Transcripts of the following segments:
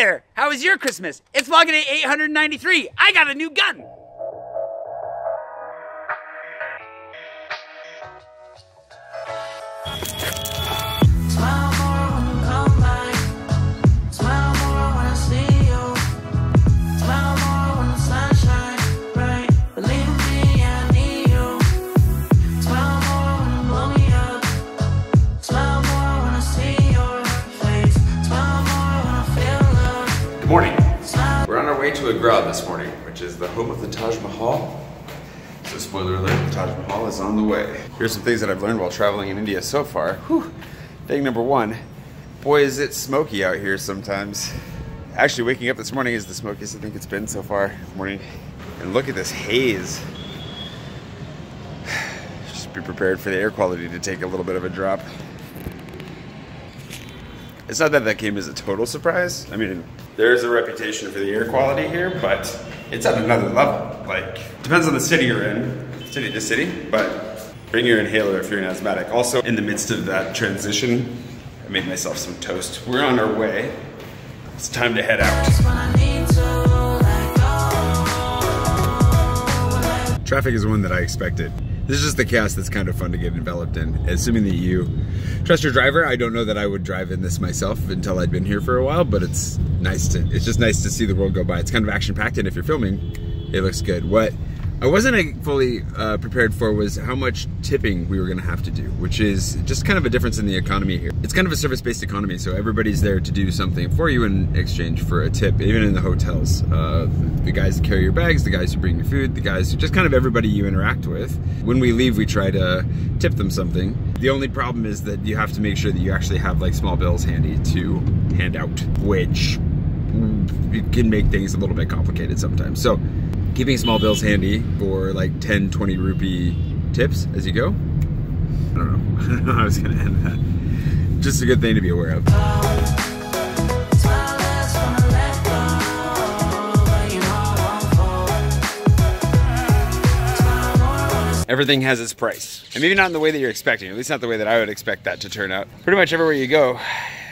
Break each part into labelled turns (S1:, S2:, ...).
S1: there, how was your Christmas? It's Vlogging Day 893. I got a new gun.
S2: Morning. We're on our way to Agra this morning, which is the home of the Taj Mahal. So spoiler alert, the Taj Mahal is on the way. Here's some things that I've learned while traveling in India so far. Whew. Thing number one, boy is it smoky out here sometimes. Actually waking up this morning is the smokiest I think it's been so far morning. And look at this haze. Just be prepared for the air quality to take a little bit of a drop. It's not that came as a total surprise. I mean, there's a reputation for the air quality here, but it's at another level. Like, depends on the city you're in, city to city, but bring your inhaler if you're an asthmatic. Also, in the midst of that transition, I made myself some toast. We're on our way. It's time to head out. Traffic is one that I expected. This is just the chaos that's kind of fun to get enveloped in. Assuming that you trust your driver, I don't know that I would drive in this myself until I'd been here for a while, but it's just nice to see the world go by. It's kind of action-packed, and if you're filming, it looks good. What I wasn't fully prepared for was how much tipping we were gonna have to do, which is just kind of a difference in the economy here. It's kind of a service-based economy, so everybody's there to do something for you in exchange for a tip, even in the hotels. The guys who carry your bags, the guys who bring your food, the guys who, just kind of everybody you interact with. When we leave, we try to tip them something. The only problem is that you have to make sure that you actually have like small bills handy to hand out, which can make things a little bit complicated sometimes. So keeping small bills handy for like 10, 20 rupee tips as you go. I don't know. I don't know how I was gonna end that. Just a good thing to be aware of. Everything has its price. And maybe not in the way that you're expecting, at least not the way that I would expect that to turn out. Pretty much everywhere you go,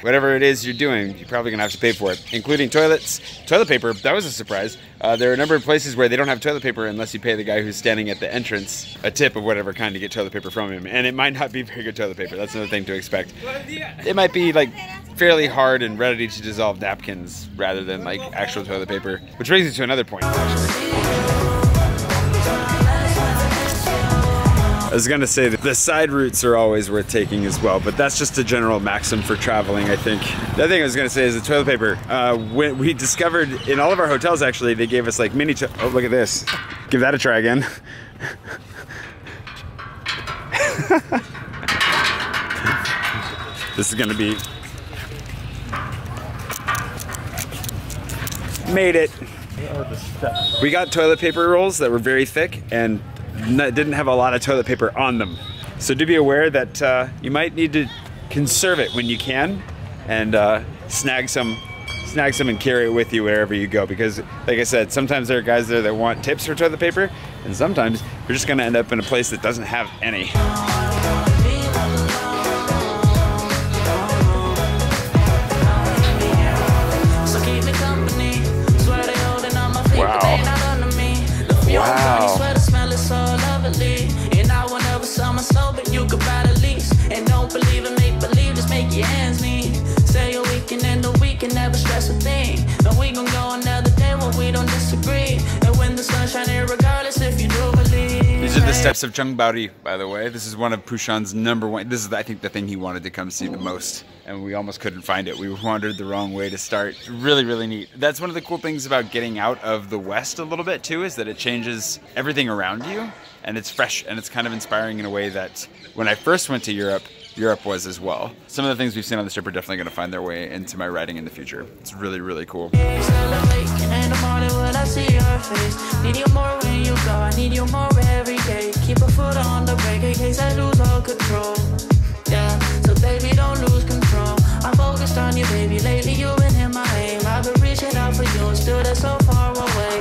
S2: whatever it is you're doing, you're probably gonna have to pay for it, including toilets. Toilet paper, that was a surprise. There are a number of places where they don't have toilet paper unless you pay the guy who's standing at the entrance a tip of whatever kind to get toilet paper from him. And it might not be very good toilet paper. That's another thing to expect. It might be like fairly hard and ready to dissolve napkins rather than like actual toilet paper. Which brings me to another point, actually. I was gonna say that the side routes are always worth taking as well, but that's just a general maxim for traveling, I think. The other thing I was gonna say is the toilet paper. When we discovered in all of our hotels, actually, they gave us like mini, oh, look at this. Give that a try again. This is gonna be, made it. We got toilet paper rolls that were very thick and didn't have a lot of toilet paper on them. So do be aware that you might need to conserve it when you can and snag some and carry it with you wherever you go, because like I said, sometimes there are guys there that want tips for toilet paper, and sometimes you're just gonna end up in a place that doesn't have any. Wow. And I will never sell my soul, but you could buy the lease. And don't believe in make believe, just make your hands meet. Say a weekend and a week and never stress a thing. And we gon' go another day when we don't disagree. And when the sun's shining, regardless if you do believe. These are the steps of Baori, by the way. This is one of Pushan's #1. This is, I think, the thing he wanted to come see the most. And we almost couldn't find it. We wandered the wrong way to start. Really, really neat. That's one of the cool things about getting out of the West a little bit too, is that it changes everything around you, and it's fresh, and it's kind of inspiring in a way that when I first went to Europe was as well. Some of the things we've seen on the trip are definitely gonna find their way into my writing in the future. It's really, really cool. Keep a foot on the brake in case I lose all control. Yeah, so baby, don't lose control. I'm focused on you, baby. Lately, you've been in my aim. I've been reaching out for you, and still that's so far away.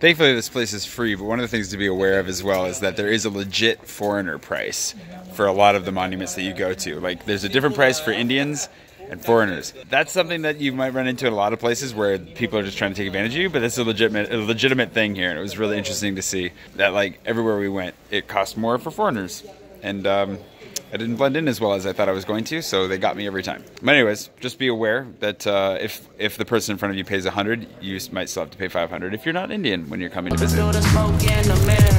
S2: Thankfully, this place is free, but one of the things to be aware of as well is that there is a legit foreigner price for a lot of the monuments that you go to. Like, there's a different price for Indians and foreigners. That's something that you might run into in a lot of places where people are just trying to take advantage of you, but it's a legitimate thing here, and it was really interesting to see that like everywhere we went, it cost more for foreigners, and I didn't blend in as well as I thought I was going to, so they got me every time. But anyways, just be aware that if the person in front of you pays 100, you might still have to pay 500 if you're not Indian when you're coming to visit.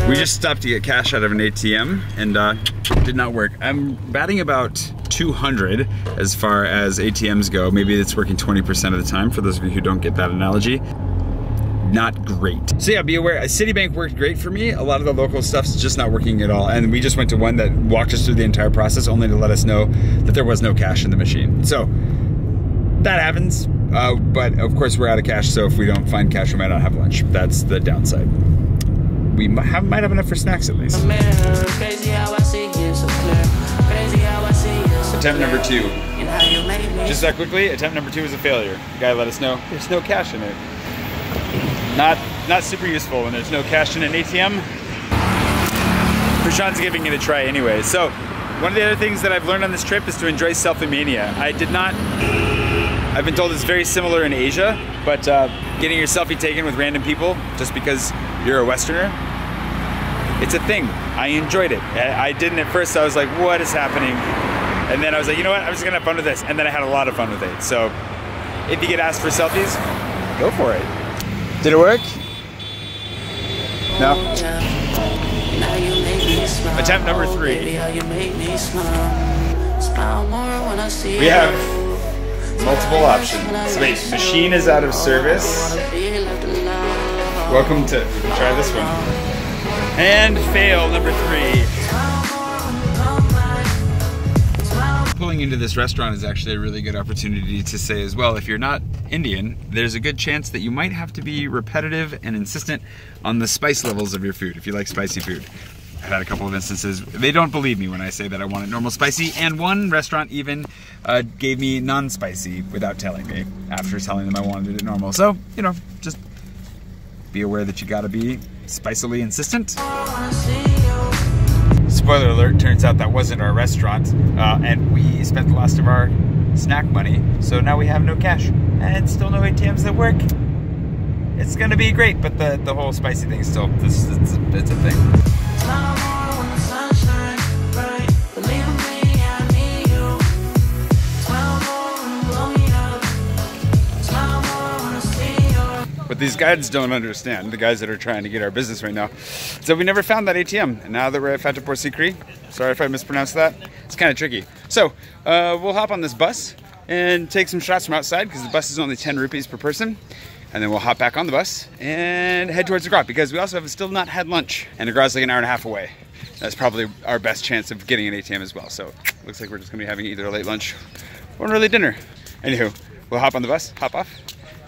S2: We just stopped to get cash out of an ATM, and it did not work. I'm batting about 200 as far as ATMs go. Maybe it's working 20% of the time, for those of you who don't get that analogy. Not great. So yeah, be aware, Citibank worked great for me. A lot of the local stuff's just not working at all. And we just went to one that walked us through the entire process only to let us know that there was no cash in the machine. So that happens, but of course we're out of cash, so if we don't find cash, we might not have lunch. That's the downside. We might have enough for snacks at least. Attempt number 2. Just that quickly, attempt number 2 was a failure. The guy let us know there's no cash in it. Not super useful when there's no cash in an ATM. Prashant's giving it a try anyway. So one of the other things that I've learned on this trip is to enjoy selfie mania. I've been told it's very similar in Asia, but getting your selfie taken with random people just because you're a Westerner, it's a thing. I enjoyed it. I didn't at first. I was like, what is happening? And then I was like, you know what? I'm just gonna have fun with this. And then I had a lot of fun with it. So if you get asked for selfies, go for it. Did it work? No? Attempt number 3. We have multiple options. Wait, machine is out of service. Welcome to, try this one. And fail number 3. Pulling into this restaurant is actually a really good opportunity to say as well, if you're not Indian, there's a good chance that you might have to be repetitive and insistent on the spice levels of your food if you like spicy food. I've had a couple of instances. They don't believe me when I say that I want it normal spicy, and one restaurant even gave me non-spicy without telling me, after telling them I wanted it normal. So, you know, just be aware that you gotta be spicily insistent. Spoiler alert, turns out that wasn't our restaurant, and we spent the last of our snack money, so now we have no cash, and still no ATMs that work. It's gonna be great, but the whole spicy thing is still, it's a thing. What these guides don't understand, the guys that are trying to get our business right now, so we never found that ATM. And now that we're at Fatehpur Sikri, sorry if I mispronounced that, it's kind of tricky. So we'll hop on this bus and take some shots from outside because the bus is only 10 rupees per person. And then we'll hop back on the bus and head towards Agra because we also have still not had lunch. And Agra's like an hour and a half away. That's probably our best chance of getting an ATM as well. So looks like we're just gonna be having either a late lunch or an early dinner. Anywho, we'll hop on the bus, hop off,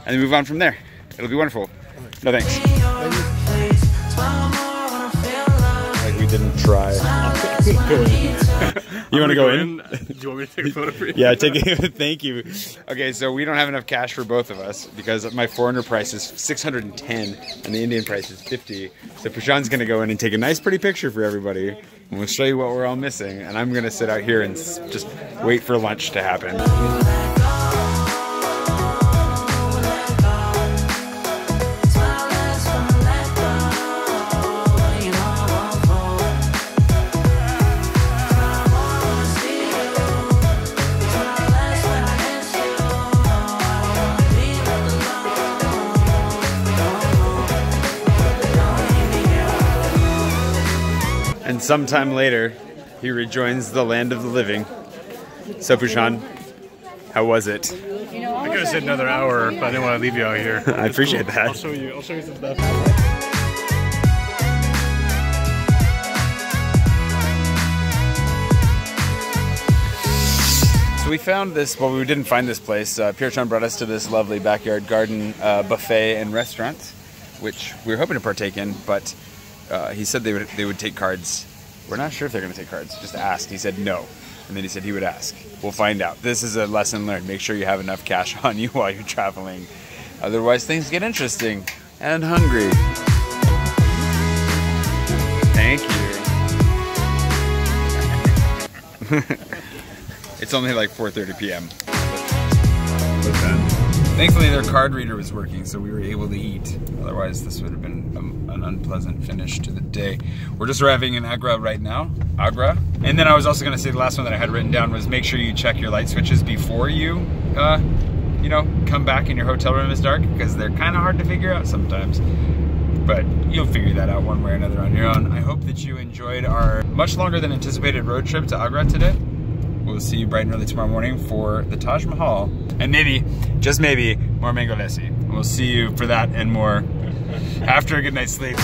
S2: and then move on from there. It'll be wonderful. No thanks. Like we didn't try. You want to go in?
S3: Do you want me to take a photo for you?
S2: Yeah, take it. Thank you. Okay, so we don't have enough cash for both of us because my foreigner price is 610 and the Indian price is 50. So Prashant's gonna go in and take a nice pretty picture for everybody. And we'll show you what we're all missing. And I'm gonna sit out here and just wait for lunch to happen. And sometime later, he rejoins the land of the living. So Prashant, how was it?
S3: I could have said another hour, but I didn't want to leave you out here.
S2: I appreciate that.
S3: I'll show you some stuff.
S2: So we found this, well, we didn't find this place. Pirchan brought us to this lovely backyard garden buffet and restaurant, which we were hoping to partake in, but he said they would take cards. We're not sure if they're going to take cards. Just asked. He said no. And then he said he would ask. We'll find out. This is a lesson learned. Make sure you have enough cash on you while you're traveling. Otherwise, things get interesting and hungry. Thank you. It's only like 4:30 p.m. Thankfully their card reader was working, so we were able to eat. Otherwise this would have been an unpleasant finish to the day. We're just arriving in Agra right now, Agra. And then I was also gonna say the last one that I had written down was make sure you check your light switches before you, you know, come back and your hotel room is dark, because they're kind of hard to figure out sometimes. But you'll figure that out one way or another on your own. I hope that you enjoyed our much longer than anticipated road trip to Agra today. We'll see you bright and early tomorrow morning for the Taj Mahal. And maybe, just maybe, more mango lassi. We'll see you for that and more after a good night's sleep.